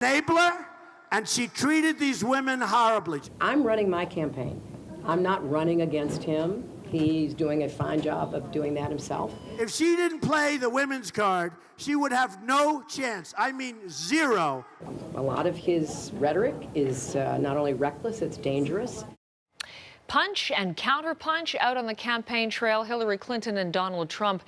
Enabler, and she treated these women horribly. I'm running my campaign. I'm not running against him. He's doing a fine job of doing that himself. If she didn't play the women's card, she would have no chance. I mean, zero. A lot of his rhetoric is not only reckless, it's dangerous. Punch and counterpunch out on the campaign trail. Hillary Clinton and Donald Trump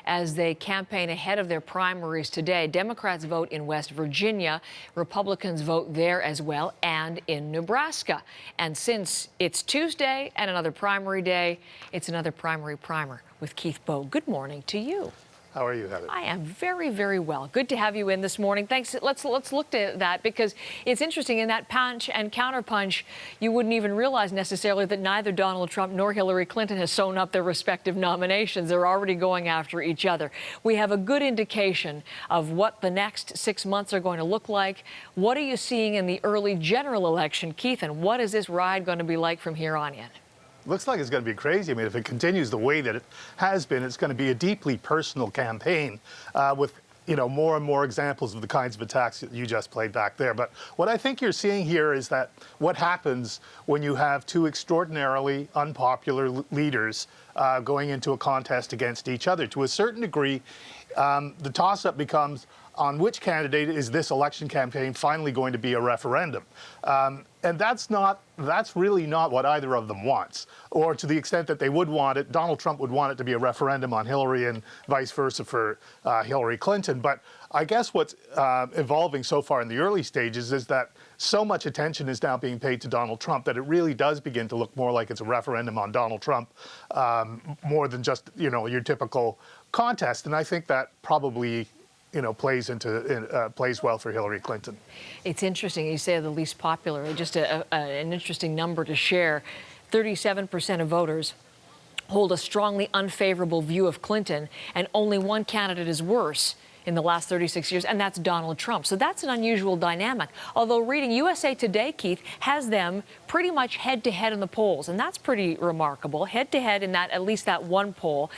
as they campaign ahead of their primaries today. Democrats vote in West Virginia. Republicans vote there as well, and in Nebraska. And since it's Tuesday and another primary day, it's another primary primer with Keith Boag. Good morning to you. How are you, Heather? I am very, very well. Good to have you in this morning. Thanks. Let's look at that, because it's interesting. In that punch and counterpunch, you wouldn't even realize necessarily that neither Donald Trump nor Hillary Clinton has sewn up their respective nominations. They're already going after each other. We have a good indication of what the next 6 months are going to look like. What are you seeing in the early general election, Keith, and what is this ride going to be like from here on in? Looks like it's going to be crazy. I mean, if it continues the way that it has been, it's going to be a deeply personal campaign with, more and more examples of the kinds of attacks that you just played back there. But what I think you're seeing here is that what happens when you have two extraordinarily unpopular leaders going into a contest against each other. To a certain degree, the toss-up becomes, on which candidate is this election campaign finally going to be a referendum? And that's really not what either of them wants. Or to the extent that they would want it, Donald Trump would want it to be a referendum on Hillary and vice versa for Hillary Clinton. But I guess what's evolving so far in the early stages is that so much attention is now being paid to Donald Trump that it really does begin to look more like it's a referendum on Donald Trump, more than just, your typical contest. And I think that probably plays well for Hillary Clinton. It's interesting. You say the least popular. Just an interesting number to share. 37% of voters hold a strongly unfavorable view of Clinton, and only one candidate is worse in the last 36 years, and that's Donald Trump. So that's an unusual dynamic. Although reading USA Today, Keith, has them pretty much head-to-head in the polls, and that's pretty remarkable. Head-to-head in at least that one poll.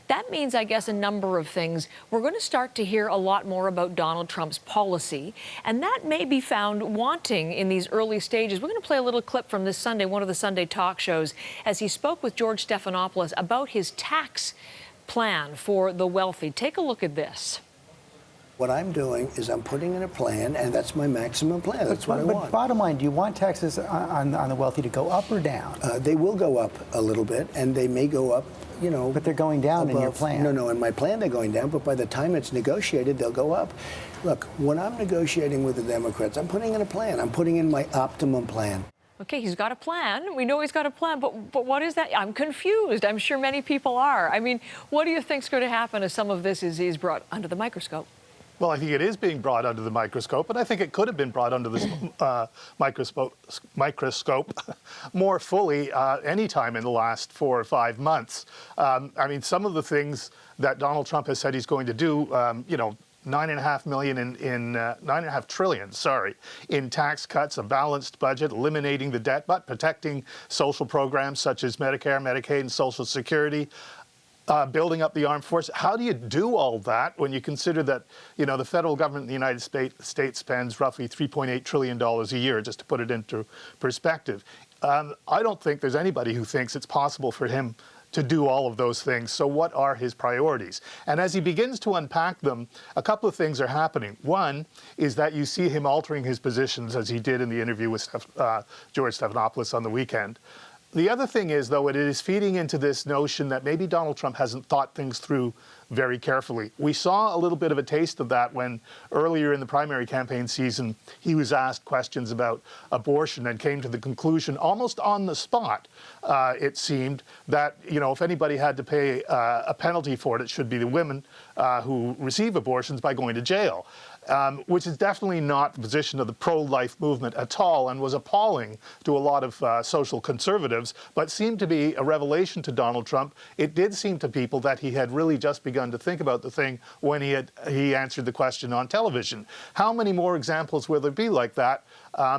That means, I guess, a number of things. We're going to start to hear a lot more about Donald Trump's policy, and that may be found wanting in these early stages. We're going to play a little clip from this Sunday, one of the Sunday talk shows, as he spoke with George Stephanopoulos about his tax plan for the wealthy. Take a look at this. What I'm doing is I'm putting in a plan, and that's my maximum plan. That's what I want. But bottom line, do you want taxes on the wealthy to go up or down? They will go up a little bit, and they may go up, But they're going down above, in your plan. No, in my plan they're going down, but by the time it's negotiated, they'll go up. Look, when I'm negotiating with the Democrats, I'm putting in a plan. I'm putting in my optimum plan. Okay, he's got a plan. We know he's got a plan, but what is that? I'm confused. I'm sure many people are. I mean, what do you think's going to happen as some of this is brought under the microscope? Well, I think it is being brought under the microscope, and I think it could have been brought under the microscope more fully any time in the last 4 or 5 months. I mean, some of the things that Donald Trump has said he's going to do, $9.5 trillion, in tax cuts, a balanced budget, eliminating the debt, but protecting social programs such as Medicare, Medicaid, and Social Security. Building up the armed force. How do you do all that when you consider that, the federal government in the United States spends roughly $3.8 trillion a year, just to put it into perspective? I don't think there's anybody who thinks it's possible for him to do all of those things. So what are his priorities? And as he begins to unpack them, a couple of things are happening. One is that you see him altering his positions, as he did in the interview with George Stephanopoulos on the weekend. The other thing is, though, it is feeding into this notion that maybe Donald Trump hasn't thought things through very carefully. We saw a little bit of a taste of that when earlier in the primary campaign season, he was asked questions about abortion and came to the conclusion almost on the spot, it seemed, that, if anybody had to pay a penalty for it, it should be the women who receive abortions by going to jail. Which is definitely not the position of the pro-life movement at all, and was appalling to a lot of social conservatives, but seemed to be a revelation to Donald Trump. It did seem to people that he had really just begun to think about the thing when he answered the question on television. How many more examples will there be like that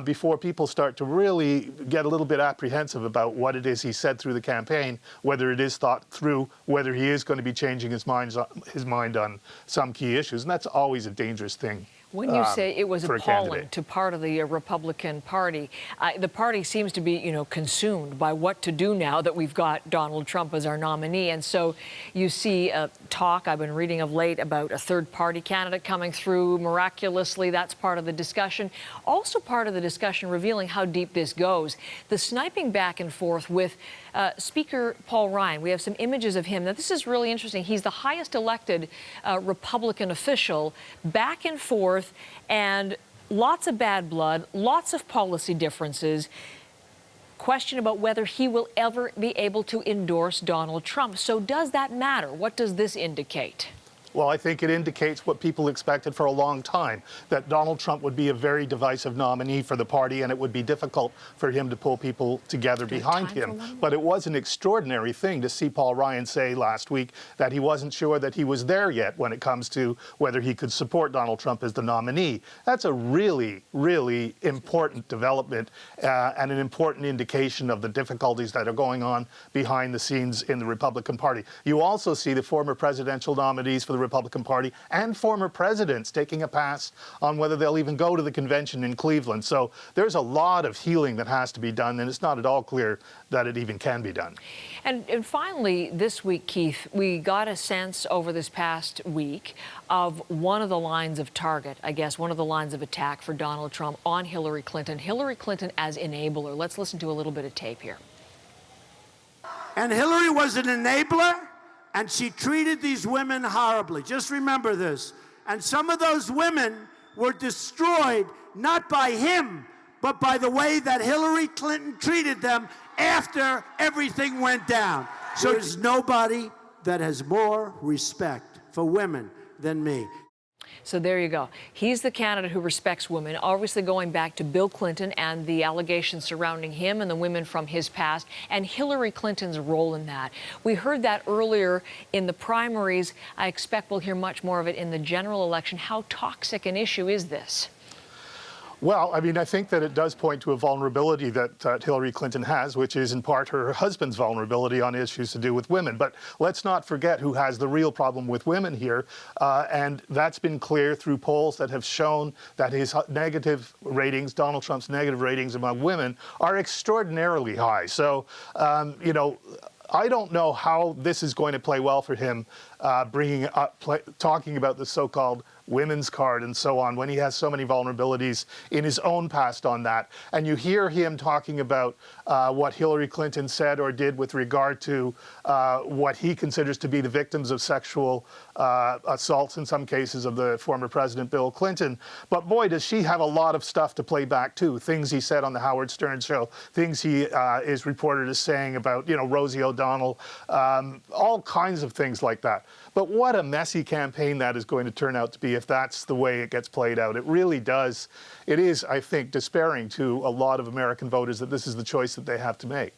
before people start to really get a little bit apprehensive about what it is he said through the campaign, whether it is thought through, whether he is going to be changing his mind on some key issues? And that's always a dangerous thing. When you say it was for a appalling candidate. to part of the Republican Party, the party seems to be, consumed by what to do now that we've got Donald Trump as our nominee. And so you see talk, I've been reading of late, about a third-party candidate coming through miraculously. That's part of the discussion. Also part of the discussion revealing how deep this goes. The sniping back and forth with Speaker Paul Ryan. We have some images of him. Now, this is really interesting. He's the highest elected Republican official, back and forth, and lots of bad blood, lots of policy differences. Question about whether he will ever be able to endorse Donald Trump. So does that matter? What does this indicate? Well, I think it indicates what people expected for a long time, that Donald Trump would be a very divisive nominee for the party, and it would be difficult for him to pull people together behind him. But it was an extraordinary thing to see Paul Ryan say last week that he wasn't sure that he was there yet when it comes to whether he could support Donald Trump as the nominee. That's a really, really important development and an important indication of the difficulties that are going on behind the scenes in the Republican Party. You also see the former presidential nominees for the Republican Party and former presidents taking a pass on whether they'll even go to the convention in Cleveland. So there's a lot of healing that has to be done, and it's not at all clear that it even can be done. And finally, this week, Keith, we got a sense over this past week of one of the lines of target, I guess, one of the lines of attack for Donald Trump on Hillary Clinton. Hillary Clinton as enabler. Let's listen to a little bit of tape here. And Hillary was an enabler, and she treated these women horribly. Just remember this. And some of those women were destroyed not by him, but by the way that Hillary Clinton treated them after everything went down. So there's nobody that has more respect for women than me. So there you go. He's the candidate who respects women, obviously going back to Bill Clinton and the allegations surrounding him and the women from his past, and Hillary Clinton's role in that. We heard that earlier in the primaries. I expect we'll hear much more of it in the general election. How toxic an issue is this? Well, I mean, I think that it does point to a vulnerability that Hillary Clinton has, which is in part her husband's vulnerability on issues to do with women. But let's not forget who has the real problem with women here. And that's been clear through polls that have shown that his negative ratings, Donald Trump's negative ratings among women, are extraordinarily high. So, I don't know how this is going to play well for him, talking about the so-called women's card and so on, when he has so many vulnerabilities in his own past on that. And you hear him talking about what Hillary Clinton said or did with regard to what he considers to be the victims of sexual assaults, in some cases, of the former President Bill Clinton. But boy, does she have a lot of stuff to play back, too. Things he said on the Howard Stern show, things he is reported as saying about, Rosie O'Donnell, all kinds of things like that. But what a messy campaign that is going to turn out to be if that's the way it gets played out. It really does. It is, I think, despairing to a lot of American voters that this is the choice that they have to make.